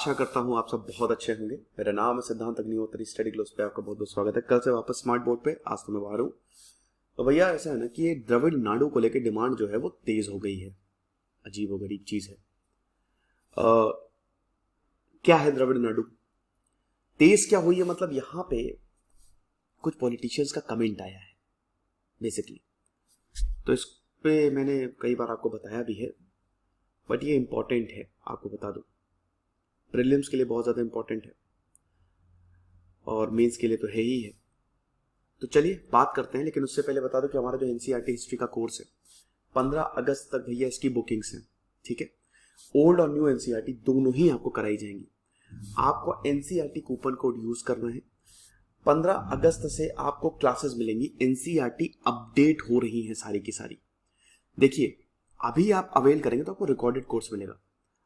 आशा करता हूँ आप सब बहुत अच्छे होंगे। मेरा नाम है सिद्धांत अग्निहोत्री। स्टडी ग्लोस पे आपका बहुत बहुत स्वागत है। कल से वापस स्मार्ट बोर्ड पे, आज तो मैं बाहर हूँ। तो भैया ऐसा है ना कि ये द्रविड़ नाडु को लेकर डिमांड जो है वो तेज हो गई है। अजीब व गरीब चीज है। क्या है द्रविड़ नाडु? तेज क्या हुई है, मतलब यहाँ पे कुछ पॉलिटिशियंस का कमेंट आया है बेसिकली। तो इस पे मैंने कई बार आपको बताया भी है, बट ये इंपॉर्टेंट है, आपको बता दूं। प्रीलिम्स के लिए बहुत ज़्यादा इंपॉर्टेंट है और मेंस के लिए तो है ही है। तो चलिए बात करते हैं, लेकिन उससे पहले बता दो कि हमारा जो एनसीईआरटी हिस्ट्री का कोर्स है 15 अगस्त तक भैया इसकी बुकिंग्स हैं। ठीक है, ओल्ड और न्यू एनसीईआरटी दोनों ही आपको कराई जाएंगी। आपको एनसीईआरटी कूपन कोड यूज करना है। 15 अगस्त से आपको क्लासेस मिलेंगी। एनसीईआरटी अपडेट हो रही है सारी की सारी। देखिए, अभी आप अवेल करेंगे तो आपको रिकॉर्डेड कोर्स मिलेगा।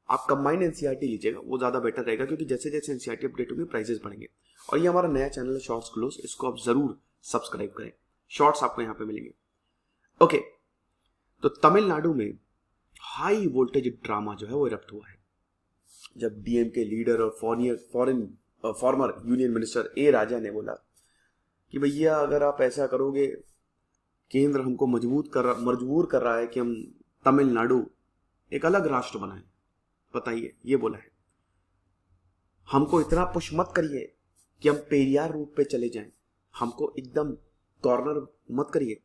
आप कंबाइंड एनसीईआरटी लीजिएगा, वो ज्यादा बेटर रहेगा, क्योंकि जैसे जैसे एनसीईआरटी अपडेट होंगे प्राइसेस बढ़ेंगे। और ये हमारा नया चैनल है शॉर्ट्स क्लोज, इसको आप जरूर सब्सक्राइब करें। शॉर्ट्स आपको यहाँ पे मिलेंगे। ओके, तो तमिलनाडु में हाई वोल्टेज ड्रामा जो है वो इरप्ट हुआ है जब डीएमके लीडर और फॉर्मर यूनियन मिनिस्टर ए राजा ने बोला कि भैया अगर आप ऐसा करोगे, केंद्र हमको मजबूर कर रहा है कि हम तमिलनाडु एक अलग राष्ट्र बनाएं। बताइए, ये बोला है। हमको इतना पुश मत करिए कि हम पेरियार रूट पे चले जाएं। हमको एकदम कॉर्नर मत करिए।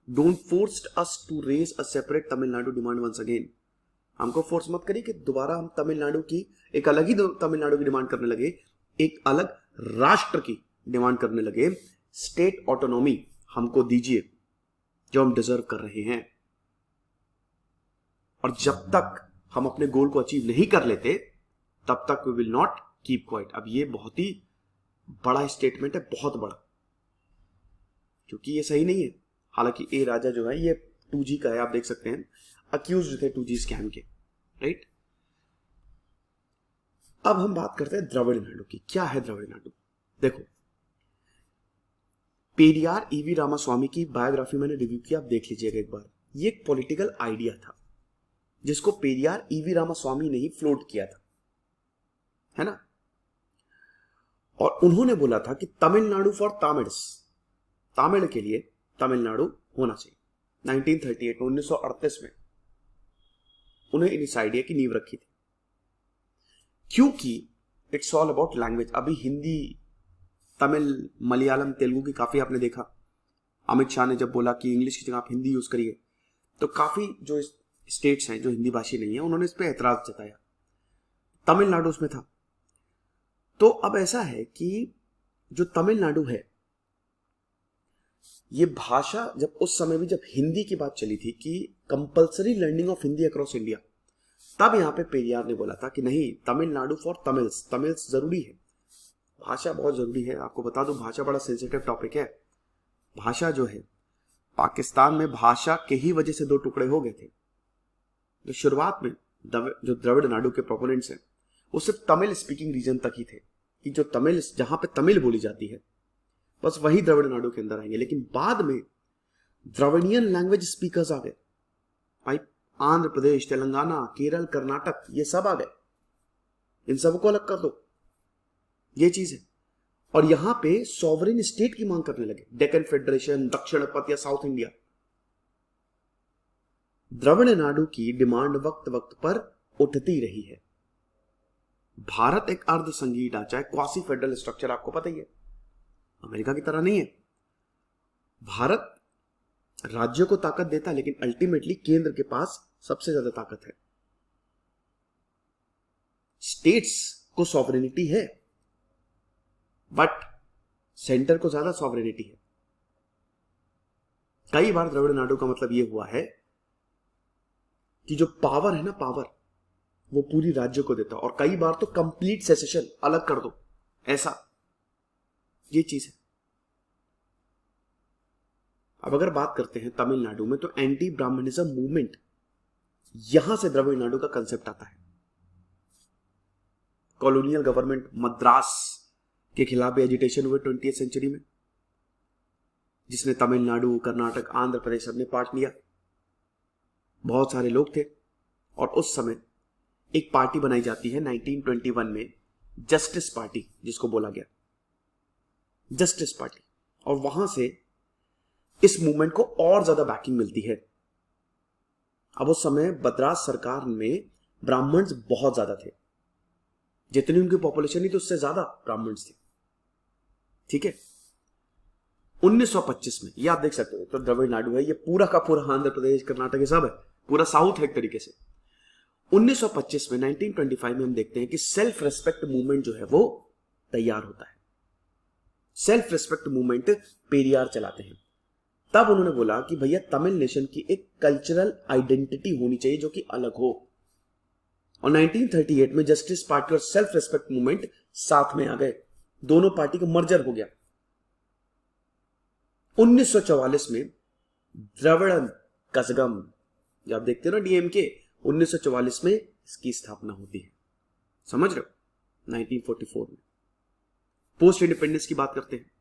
Don't force us to raise a separate Tamil Nadu demand once again. हमको फोर्स मत करिए कि दोबारा हम तमिलनाडु की एक अलग ही तमिलनाडु की डिमांड करने लगे, एक अलग राष्ट्र की डिमांड करने लगे। स्टेट ऑटोनॉमी हमको दीजिए जो हम डिजर्व कर रहे हैं। और जब तक हम अपने गोल को अचीव नहीं कर लेते तब तक we will not keep quiet. अब ये बहुत ही बड़ा स्टेटमेंट है, बहुत बड़ा, क्योंकि ये सही नहीं है। हालांकि ए राजा जो है ये 2G का है, आप देख सकते हैं, अक्यूज्ड थे 2G स्कैम के, राइट। अब हम बात करते हैं द्रविड़ नाडु की। क्या है द्रविड़ नाडु? देखो, पेरियार ईवी रामास्वामी की बायोग्राफी मैंने रिव्यू किया, आप देख लीजिएगा एक बार। ये एक पॉलिटिकल आइडिया था जिसको पेरियार ईवी रामास्वामी ने ही फ्लोट किया था, है ना। और उन्होंने बोला था कि तमिलनाडु फॉर तामिल्स, तमिल के लिए तमिलनाडु होना चाहिए। 1938 1938 में उन्हें इस आइडिया की नींव रखी थी, क्योंकि इट्स ऑल अबाउट लैंग्वेज। अभी हिंदी, तमिल, मलयालम, तेलुगु की काफी आपने देखा। अमित शाह ने जब बोला कि इंग्लिश की जगह आप हिंदी यूज करिए, तो काफी जो स्टेट्स हैं जो हिंदी भाषी नहीं है उन्होंने इस पर ऐतराज जताया। तमिलनाडु उसमें था। तो अब ऐसा है कि जो तमिलनाडु है, ये भाषा जब उस समय भी जब हिंदी की बात चली थी कि compulsory learning of Hindi across India, तब यहां पे पेरियार ने बोला था कि नहीं, तमिलनाडु फॉर तमिल्स, तमिल्स जरूरी है, भाषा बहुत जरूरी है। आपको बता दूं, भाषा बड़ा सेंसिटिव टॉपिक है। भाषा जो है, पाकिस्तान में भाषा के ही वजह से 2 टुकड़े हो गए थे। जो शुरुआत में जो द्रविड़ नाडु के प्रोपोनेंट्स हैं वो सिर्फ तमिल स्पीकिंग रीजन तक ही थे, कि जो तमिल, जहां पे तमिल बोली जाती है बस वही द्रविड़ नाडु के अंदर आएंगे। लेकिन बाद में द्रविडियन लैंग्वेज स्पीकर्स आ गए भाई। आंध्र प्रदेश, तेलंगाना, केरल, कर्नाटक, ये सब आ गए। इन सबको अलग कर दो, ये चीज है। और यहां पे सॉवरेन स्टेट की मांग करने लगे, डेक्कन फेडरेशन, दक्षिण पथ या साउथ इंडिया। द्रविड़ नाडु की डिमांड वक्त वक्त पर उठती रही है। भारत एक अर्ध संघीय ढांचा है, क्वासी फेडरल स्ट्रक्चर, आपको पता ही है, अमेरिका की तरह नहीं है। भारत राज्य को ताकत देता है, लेकिन अल्टीमेटली केंद्र के पास सबसे ज्यादा ताकत है। स्टेट्स को सॉवरेनिटी है, बट सेंटर को ज्यादा सॉवरेनिटी है। कई बार द्रविड़ नाडु का मतलब यह हुआ है कि जो पावर है ना, पावर वो पूरी राज्य को देता, और कई बार तो कंप्लीट सेसेशन, अलग कर दो, ऐसा, ये चीज है। अब अगर बात करते हैं तमिलनाडु में, तो एंटी ब्राह्मणिज्म मूवमेंट, यहां से द्रविड़ नाडु का कंसेप्ट आता है। कॉलोनियल गवर्नमेंट मद्रास के खिलाफ भी एजिटेशन हुए 20वीं सेंचुरी में, जिसने तमिलनाडु, कर्नाटक, आंध्र प्रदेश सबने पार्ट लिया। बहुत सारे लोग थे, और उस समय एक पार्टी बनाई जाती है 1921 में, जस्टिस पार्टी जिसको बोला गया, जस्टिस पार्टी, और वहां से इस मूवमेंट को और ज्यादा बैकिंग मिलती है। अब उस समय मद्रास सरकार में ब्राह्मण्स बहुत ज्यादा थे, जितनी उनकी पॉपुलेशन थी तो उससे ज्यादा ब्राह्मण्स थे, ठीक है। 1925 में, ये आप देख सकते हो, तो द्रविड़ नाडु है, ये पूरा का पूरा आंध्र प्रदेश, कर्नाटक, ये सब है, पूरा साउथ है एक तरीके से। 1925 में, 1925 में हम देखते हैं कि सेल्फ रेस्पेक्ट मूवमेंट जो है वो तैयार होता है। सेल्फ रेस्पेक्ट मूवमेंट पेरियार चलाते हैं। तब उन्होंने बोला कि भैया तमिल नेशन की एक कल्चरल आइडेंटिटी होनी चाहिए जो कि अलग हो, और 1938 में जस्टिस पार्टी और सेल्फ रेस्पेक्ट मूवमेंट साथ में आ गए, दोनों पार्टी का मर्जर हो गया। 1944 में द्रविड़ कजगम, जो आप देखते हो ना डीएमके, 1944 में इसकी स्थापना होती है, समझ रहे हो। 1944 में पोस्ट इंडिपेंडेंस की बात करते हैं।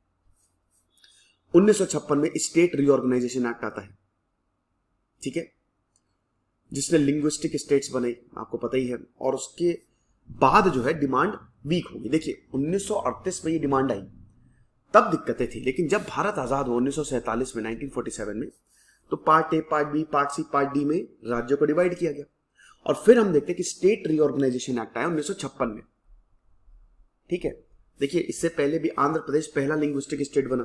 1956 में स्टेट रीऑर्गेनाइजेशन एक्ट आता है, ठीक है, जिसने लिंग्विस्टिक स्टेट्स बनाई, आपको पता ही है। और उसके बाद जो है डिमांड वीक होगी। देखिए 1938 में ये डिमांड आई, तब दिक्कतें थी, लेकिन जब भारत आजाद हुआ 1947 में, 1947 में, तो part A, part B, part C, part D में राज्यों को डिवाइड किया गया। और फिर हम देखते हैं कि स्टेट रीऑर्गेनाइजेशन एक्ट आया 1956 में, ठीक है। देखिए इससे पहले भी आंध्र प्रदेश पहला लिंग्विस्टिक स्टेट बना,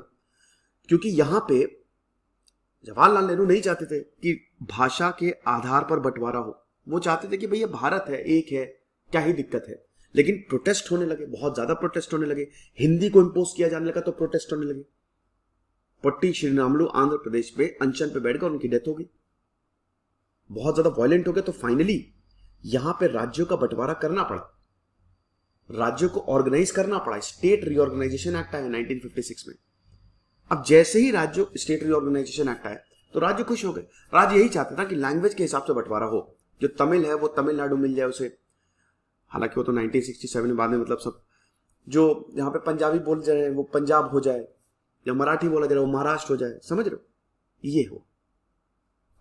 क्योंकि यहां पे जवाहरलाल नेहरू नहीं चाहते थे कि भाषा के आधार पर बंटवारा हो, वो चाहते थे कि भैया भारत है, एक है, क्या ही दिक्कत है। लेकिन प्रोटेस्ट होने लगे, बहुत ज्यादा प्रोटेस्ट होने लगे, हिंदी को इंपोज किया जाने लगा तो प्रोटेस्ट होने लगे। पट्टी श्रीरामुलु आंध्र प्रदेश में अनशन पे बैठकर उनकी डेथ हो गई, बहुत ज्यादा वायलेंट हो गया। तो फाइनली यहां पे राज्यों का बंटवारा करना पड़ा, राज्यों को ऑर्गेनाइज करना पड़ा। स्टेट रीऑर्गेनाइजेशन एक्ट आया 1956 में। अब जैसे ही राज्यों स्टेट रीऑर्गेनाइजेशन एक्ट आया तो राज्य खुश हो गए। राज्य यही चाहता था कि लैंग्वेज के हिसाब से बंटवारा हो, जो तमिल है वो तमिलनाडु मिल जाए उसे, हालांकि वो तो 1967 में बाद में, मतलब सब जो यहाँ पे पंजाबी बोल जाए वो पंजाब हो जाए, या मराठी बोला जाए वो महाराष्ट्र हो जाए, समझ रहे हो, ये हो।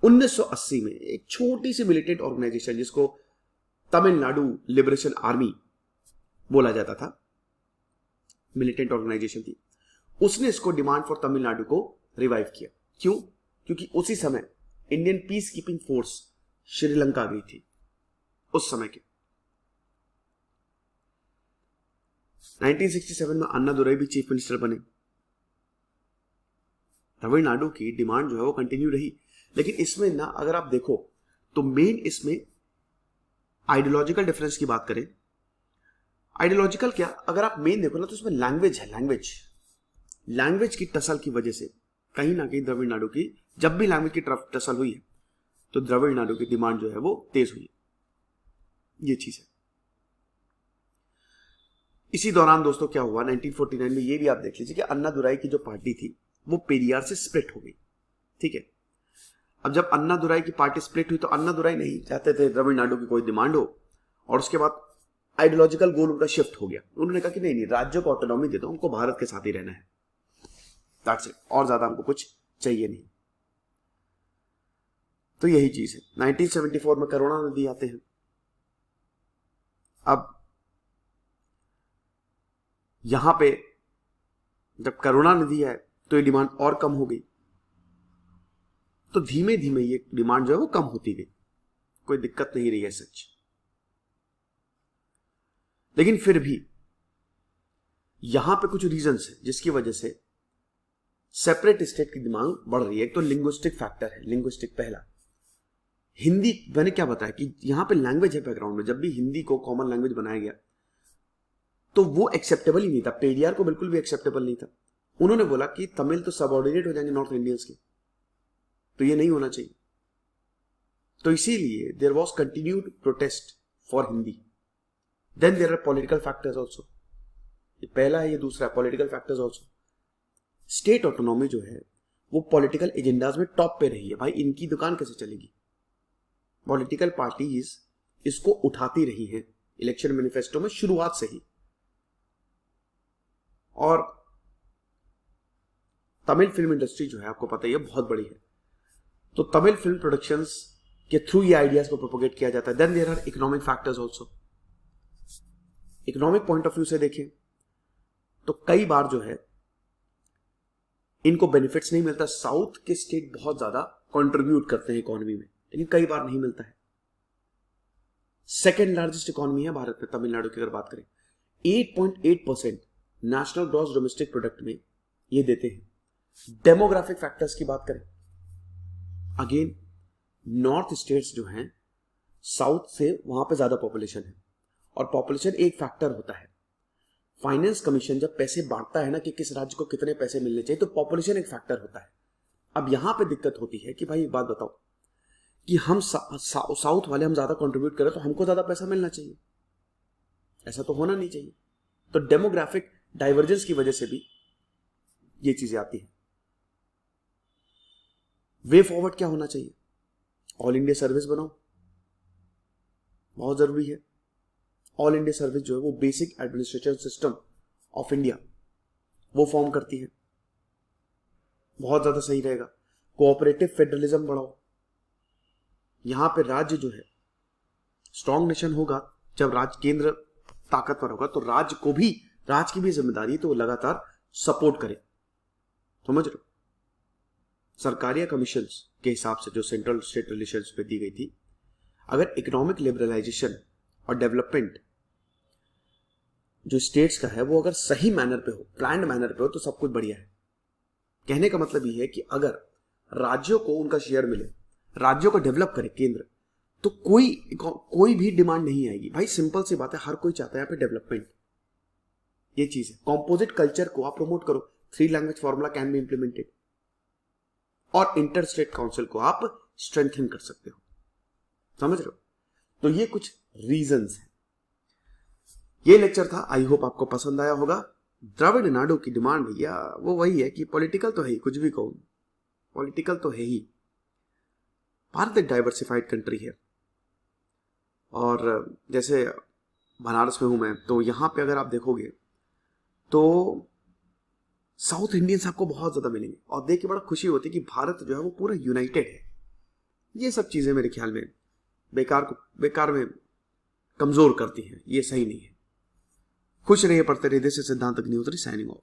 1980 में एक छोटी सी मिलिटेंट ऑर्गेनाइजेशन जिसको तमिलनाडु लिबरेशन आर्मी बोला जाता था, मिलिटेंट ऑर्गेनाइजेशन थी, उसने इसको डिमांड फॉर तमिलनाडु को रिवाइव किया। क्यों? क्योंकि उसी समय Indian peace keeping force Sri Lanka गई थी उस समय के। 1967 में अन्ना दुरई भी चीफ मिनिस्टर बने। तमिलनाडु की डिमांड जो है वो कंटिन्यू रही, लेकिन इसमें ना अगर आप देखो तो मेन इसमें आइडियोलॉजिकल डिफरेंस की बात करें, आइडियोलॉजिकल क्या, अगर आप मेन देखो ना तो इसमें लैंग्वेज है, लैंग्वेज की टसल की वजह से कहीं ना कहीं द्रविड़ नाडु की, जब भी लैंग्वेज की टसल हुई है तो द्रविड़ नाडु की डिमांड जो है वो तेज हुई है, ये चीज है। इसी दौरान दोस्तों क्या हुआ 1949 में, ये भी आप देख लीजिए कि अन्ना दुराई की जो पार्टी थी वो पेरियार से स्प्लिट हो गई, ठीक है। अब जब अन्ना दुराई की पार्टी स्प्लिट हुई तो अन्ना दुराई नहीं चाहते थे द्रविड़ नाडु की कोई डिमांड हो, और उसके बाद आइडियोलॉजिकल गोल उनका शिफ्ट हो गया। उन्होंने कहा कि नहीं, राज्यों को ऑटोनॉमी दे दो, उनको भारत के साथ ही रहना है, दैट्स इट, और ज्यादा हमको कुछ चाहिए नहीं। तो यही चीज है। 1974 में करुणानिधि आते हैं। अब यहां पे जब करुणानिधि आए तो ये डिमांड और कम हो गई, तो धीमे धीमे ये डिमांड जो है वो कम होती गई, कोई दिक्कत नहीं रही है सच। लेकिन फिर भी यहां पे कुछ रीजंस है जिसकी वजह से सेपरेट स्टेट की डिमांड बढ़ रही है। एक तो लिंग्विस्टिक फैक्टर है, लिंग्विस्टिक पहला, हिंदी, मैंने क्या बताया कि यहां पे लैंग्वेज है बैकग्राउंड में। जब भी हिंदी को कॉमन लैंग्वेज बनाया गया तो वो एक्सेप्टेबल ही नहीं था, पेरियार को बिल्कुल भी एक्सेप्टेबल नहीं था। उन्होंने बोला कि तमिल तो सबऑर्डिनेट हो जाएंगे नॉर्थ इंडियंस के, तो ये नहीं होना चाहिए। तो इसीलिए there was continued protest for Hindi. Then there are political factors also, ये पहला है, ये दूसरा है, political factors also. State autonomy जो है वो पॉलिटिकल एजेंडाज में टॉप पे रही है। भाई इनकी दुकान कैसे चलेगी? पॉलिटिकल पार्टीज इसको उठाती रही हैं इलेक्शन मैनिफेस्टो में शुरुआत से ही। और तमिल फिल्म इंडस्ट्री जो है आपको पता ही है बहुत बड़ी है, तो तमिल फिल्म प्रोडक्शंस के थ्रू ये आइडियाज को प्रोपोगेट किया जाता है। Then there are economic factors also. Economic point of view से देखें तो कई बार जो है इनको बेनिफिट्स नहीं मिलता। साउथ के स्टेट बहुत ज्यादा कंट्रीब्यूट करते हैं इकोनॉमी में, लेकिन कई बार नहीं मिलता है। सेकेंड लार्जेस्ट इकोनॉमी है भारत में, तमिलनाडु की अगर बात करें 8.8% नेशनल ग्रॉस डोमेस्टिक प्रोडक्ट में ये देते हैं। डेमोग्राफिक फैक्टर्स की बात करें, अगेन नॉर्थ स्टेट्स जो हैं साउथ से वहां पे ज्यादा पॉपुलेशन है, और पॉपुलेशन एक फैक्टर होता है। फाइनेंस कमीशन जब पैसे बांटता है ना कि किस राज्य को कितने पैसे मिलने चाहिए, तो पॉपुलेशन एक फैक्टर होता है। अब यहां पे दिक्कत होती है कि भाई एक बात बताओ कि हम साउथ वाले हम ज्यादा कंट्रीब्यूट करें तो हमको ज्यादा पैसा मिलना चाहिए, ऐसा तो होना नहीं चाहिए। तो डेमोग्राफिक डाइवर्जेंस की वजह से भी ये चीजें आती है। वे फॉरवर्ड क्या होना चाहिए? ऑल इंडिया सर्विस बनाओ, बहुत जरूरी है। ऑल इंडिया सर्विस जो है वो basic administration system of India वो फॉर्म करती है, बहुत ज्यादा सही रहेगा। कोऑपरेटिव फेडरलिज्म बढ़ाओ। यहां पे राज्य जो है स्ट्रॉन्ग नेशन होगा जब राज्य केंद्र ताकतवर होगा, तो राज्य की भी जिम्मेदारी तो लगातार सपोर्ट करे। समझ रहे हो? सरकारिया कमीशंस के हिसाब से जो सेंट्रल स्टेट रिलेशंस पे दी गई थी, अगर इकोनॉमिक लिबरलाइजेशन और डेवलपमेंट जो स्टेट्स का है वो अगर सही मैनर पे हो, प्लान्ड मैनर पे हो, तो सब कुछ बढ़िया है। कहने का मतलब ये है कि अगर राज्यों को उनका शेयर मिले, राज्यों को डेवलप करे केंद्र, तो कोई भी डिमांड नहीं आएगी। भाई सिंपल सी बात है, हर कोई चाहता है यहाँ पे डेवलपमेंट। ये चीज है। कॉम्पोजिट कल्चर को आप प्रमोट करो, 3 language formula can be implemented, और इंटर स्टेट काउंसिल को आप स्ट्रेंथन कर सकते हो। समझ रहे हो? तो ये कुछ रीजंस हैं। ये लेक्चर था, आई होप आपको पसंद आया होगा। द्रविड़ नाडु की डिमांड भैया वो वही है कि पॉलिटिकल तो है ही, कुछ भी कहूं पॉलिटिकल तो है ही। भारत एक डाइवर्सिफाइड कंट्री है, और जैसे बनारस में हूं मैं, तो यहां पे अगर आप देखोगे तो साउथ इंडियंस आपको बहुत ज्यादा मिलेंगे, और देख के बड़ा खुशी होती है कि भारत जो है वो पूरा यूनाइटेड है। ये सब चीजें मेरे ख्याल में बेकार में कमजोर करती हैं, ये सही नहीं है। खुश रहिए, पढ़ते रहिए। दिस इज सिद्धांत अग्निहोत्री साइनिंग ऑफ।